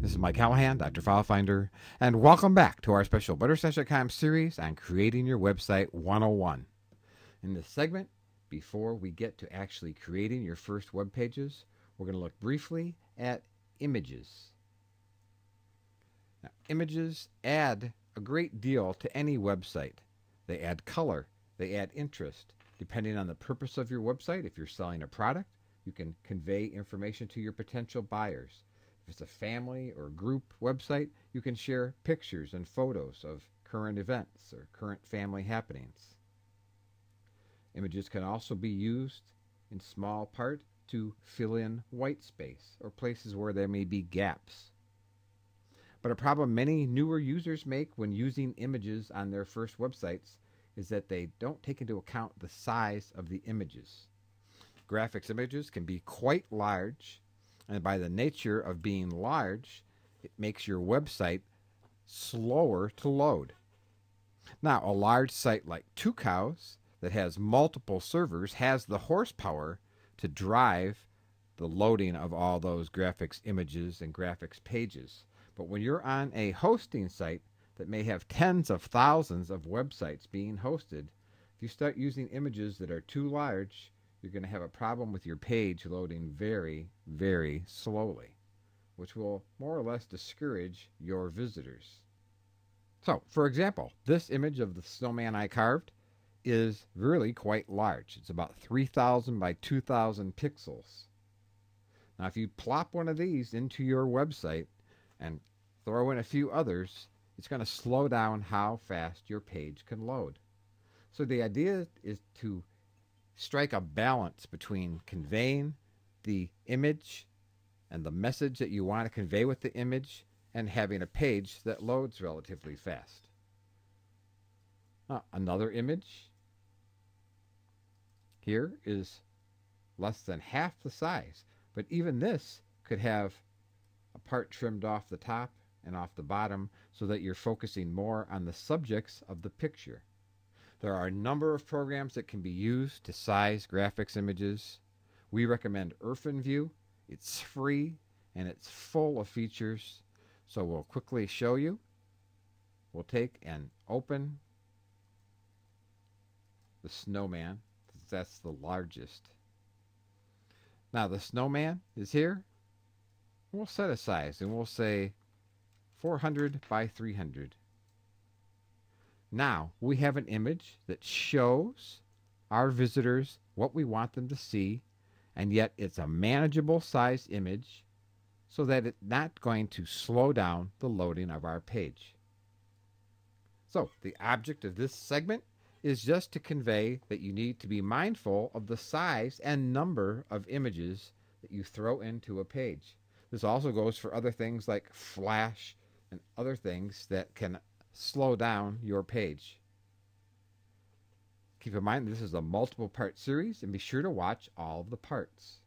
This is Mike Callahan, Dr. File Finder, and welcome back to our special ButterStash.com series on creating your website 101. In this segment, before we get to actually creating your first web pages, we're going to look briefly at images. Now, images add a great deal to any website. They add color, they add interest. Depending on the purpose of your website, if you're selling a product, you can convey information to your potential buyers. If it's a family or group website, you can share pictures and photos of current events or current family happenings. Images can also be used in small part to fill in white space or places where there may be gaps. But a problem many newer users make when using images on their first websites is that they don't take into account the size of the images. Graphics images can be quite large, and by the nature of being large, it makes your website slower to load. Now, a large site like Tucows that has multiple servers has the horsepower to drive the loading of all those graphics images and graphics pages. But when you're on a hosting site that may have tens of thousands of websites being hosted, if you start using images that are too large, you're going to have a problem with your page loading very, very slowly, which will more or less discourage your visitors. So, for example, this image of the snowman I carved is really quite large. It's about 3,000 by 2,000 pixels. Now, if you plop one of these into your website and throw in a few others, it's going to slow down how fast your page can load. So the idea is to strike a balance between conveying the image and the message that you want to convey with the image and having a page that loads relatively fast. Another image here is less than half the size, but even this could have a part trimmed off the top and off the bottom so that you're focusing more on the subjects of the picture. There are a number of programs that can be used to size graphics images. We recommend IrfanView. It's free and it's full of features. So we'll quickly show you. We'll take and open the snowman. That's the largest. Now the snowman is here. We'll set a size and we'll say 400 by 300. Now we have an image that shows our visitors what we want them to see, and yet it's a manageable size image so that it's not going to slow down the loading of our page. So the object of this segment is just to convey that you need to be mindful of the size and number of images that you throw into a page. This also goes for other things like Flash and other things that can slow down your page. Keep in mind this is a multiple part series, and be sure to watch all of the parts.